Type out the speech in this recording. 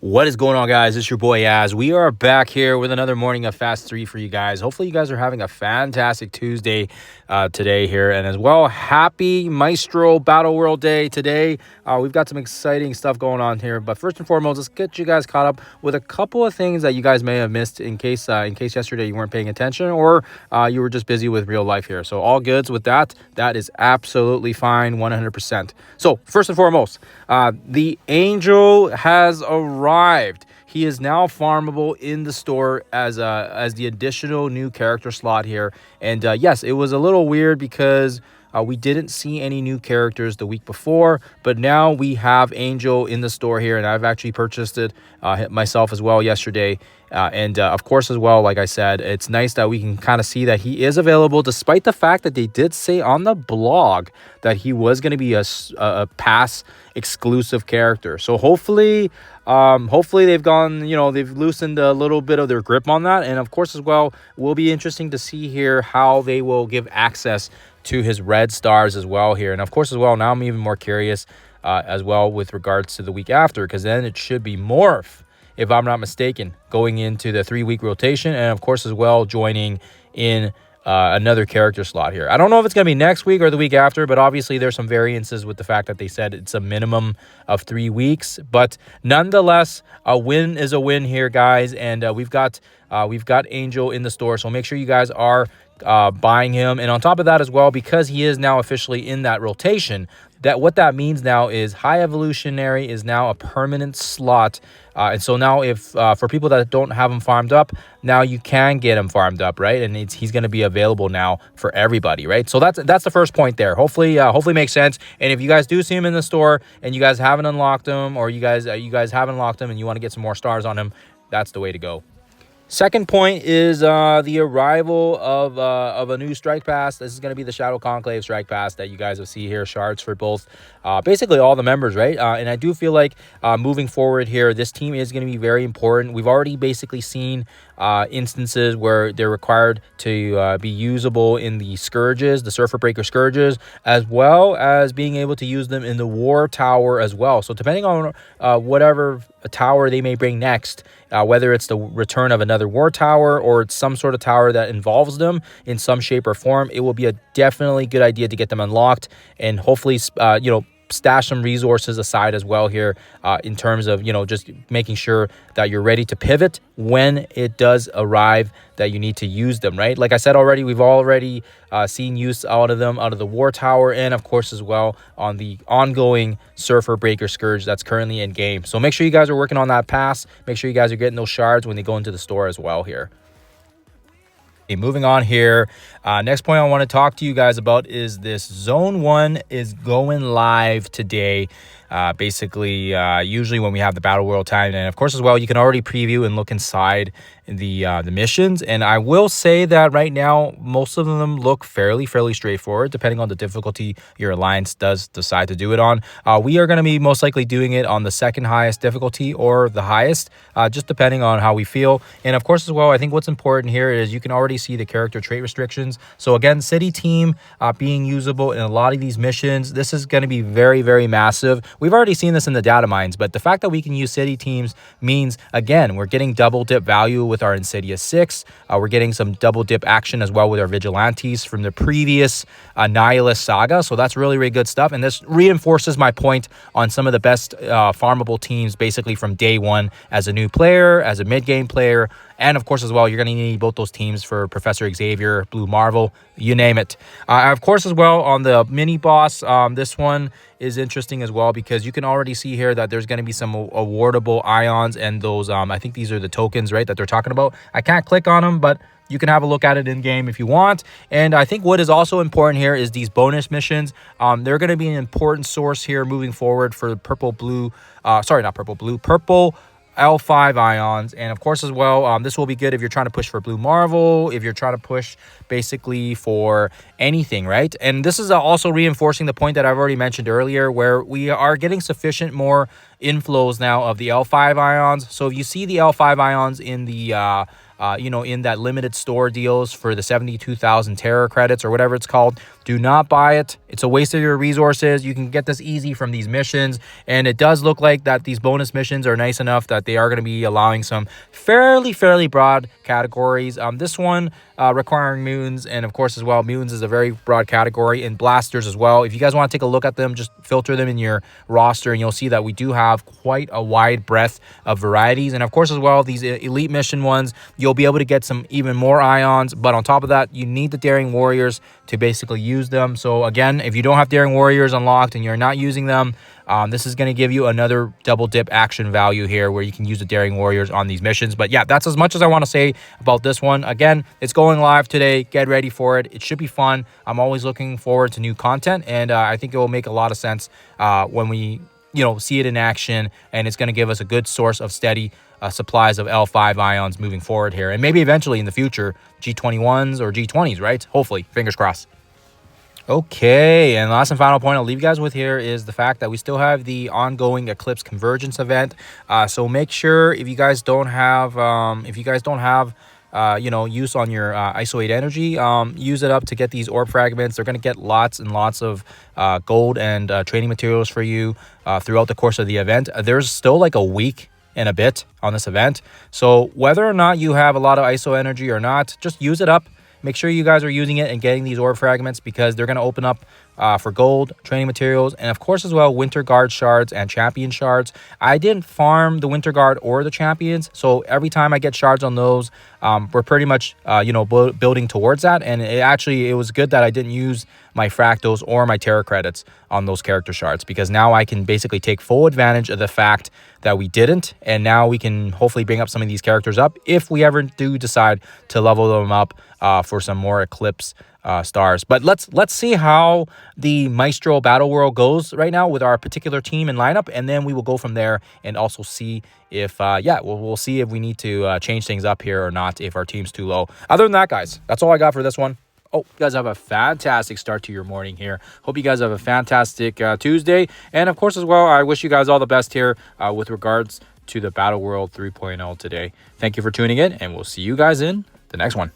What is going on, guys? It's your boy Az. We are back here with another morning of Fast 3 for you guys. Hopefully you guys are having a fantastic Tuesday today here. And as well, happy Maestro Battle World Day today. We've got some exciting stuff going on here. But first and foremost, let's get you guys caught up with a couple of things that you guys may have missed in case yesterday you weren't paying attention or you were just busy with real life here. So all goods with that. That is absolutely fine, 100%. So first and foremost, the Angel has arrived. He is now farmable in the store as the additional new character slot here. And yes, it was a little weird because we didn't see any new characters the week before, but now we have Angel in the store here, and I've actually purchased it myself as well yesterday. Of course, as well, like I said, it's nice that we can kind of see that he is available, despite the fact that they did say on the blog that he was going to be a pass exclusive character. So hopefully they've gone, they've loosened a little bit of their grip on that. And of course, as well, will be interesting to see here how they will give access to his red stars as well here. And of course, as well, now I'm even more curious as well with regards to the week after, because then it should be Morph, if I'm not mistaken, going into the 3-week rotation. And of course, as well, joining in another character slot here. I don't know if it's going to be next week or the week after, but obviously there's some variances with the fact that they said it's a minimum of 3 weeks. But nonetheless, a win is a win here, guys. And we've got Angel in the store, so make sure you guys are buying him. And on top of that as well, because he is now officially in that rotation, what that means now is High Evolutionary is now a permanent slot. And so now if for people that don't have him farmed up, now you can get him farmed up, right? And he's going to be available now for everybody, right? So that's the first point there. Hopefully makes sense. And if you guys do see him in the store and you guys haven't unlocked him, or you guys haven't unlocked him and you want to get some more stars on him, that's the way to go. Second point is the arrival of a new strike pass. This is going to be the Shadow Conclaive strike pass that you guys will see here. Shards for both, basically all the members, right? And I do feel like moving forward here, this team is going to be very important. We've already basically seen instances where they're required to be usable in the Scourges, the Surfer Breaker Scourges, as well as being able to use them in the War Tower as well. So depending on whatever tower they may bring next, whether it's the return of another War Tower or it's some sort of tower that involves them in some shape or form, it will be a definitely good idea to get them unlocked and hopefully, stash some resources aside as well here in terms of, just making sure that you're ready to pivot when it does arrive that you need to use them, right? Like I said already, we've already seen use out of them, out of the War Tower, and of course as well on the ongoing Surfer Breaker Scourge that's currently in game. So make sure you guys are working on that pass. Make sure you guys are getting those shards when they go into the store as well here. Moving on here, next point I want to talk to you guys about is this Zone 1 is going live today. Basically, usually when we have the Battle World time, and of course as well, you can already preview and look inside the missions. And I will say that right now, most of them look fairly straightforward, depending on the difficulty your alliance does decide to do it on. We are going to be most likely doing it on the second highest difficulty or the highest, just depending on how we feel. And of course as well, I think what's important here is you can already see the character trait restrictions. So again, City Team being usable in a lot of these missions, this is going to be very massive. We've already seen this in the data mines, but the fact that we can use City Teams means, again, we're getting double dip value with our Insidious 6. We're getting some double dip action as well with our Vigilantes from the previous Nihilist saga. So that's really good stuff. And this reinforces my point on some of the best farmable teams basically from day one as a new player, as a mid-game player. And of course, as well, you're going to need both those teams for Professor Xavier, Blue Marvel, you name it. Of course, as well, on the mini boss, this one is interesting as well because you can already see here that there's going to be some awardable ions and those, I think these are the tokens, right, that they're talking about. I can't click on them, but you can have a look at it in game if you want. And I think what is also important here is these bonus missions. They're going to be an important source here moving forward for purple L5 ions. And of course as well, this will be good if you're trying to push for Blue Marvel, if you're trying to push basically for anything, right? And this is also reinforcing the point that I've already mentioned earlier, where we are getting sufficient more inflows now of the L5 ions. So if you see the L5 ions in the in that limited store deals for the 72,000 Terra credits or whatever it's called. Do not buy it. It's a waste of your resources. You can get this easy from these missions, and it does look like that these bonus missions are nice enough that they are going to be allowing some fairly broad categories. This one requiring mutants, and of course as well, mutants is a very broad category, and blasters as well. If you guys want to take a look at them, just filter them in your roster, and you'll see that we do have quite a wide breadth of varieties. And of course as well, these elite mission ones, you'll be able to get some even more ions, but on top of that, you need the daring warriors to basically use them. So again, if you don't have daring warriors unlocked and you're not using them, this is going to give you another double dip action value here where you can use the daring warriors on these missions. But yeah, that's as much as I want to say about this one. Again, it's going live today. Get ready for it. It should be fun. I'm always looking forward to new content, and I think it will make a lot of sense when we see it in action, and it's going to give us a good source of steady supplies of L5 ions moving forward here, and maybe eventually in the future G21s or G20s, right? Hopefully, fingers crossed. Okay, and last and final point I'll leave you guys with here is the fact that we still have the ongoing Eclipse Convergence event. So make sure if you guys don't have use on your ISO 8 energy, use it up to get these orb fragments. They're going to get lots and lots of gold and training materials for you throughout the course of the event. There's still like a week and a bit on this event, so whether or not you have a lot of ISO energy or not, just use it up. Make sure you guys are using it and getting these orb fragments, because they're going to open up for gold, training materials, and of course as well, Winter Guard shards and champion shards. I didn't farm the Winter Guard or the champions, so every time I get shards on those, we're pretty much building towards that. And it was good that I didn't use my fractals or my Terra credits on those character shards, because now I can basically take full advantage of the fact that we didn't, and now we can hopefully bring up some of these characters up if we ever do decide to level them up for some more Eclipse stars. But let's see how the Maestro Battle World goes right now with our particular team and lineup, and then we will go from there and also see if we'll see if we need to change things up here or not if our team's too low. Other than that, guys, that's all I got for this one. Oh, you guys have a fantastic start to your morning here. Hope you guys have a fantastic Tuesday. And of course as well, I wish you guys all the best here with regards to the Battle World 3.0 today. Thank you for tuning in, and we'll see you guys in the next one.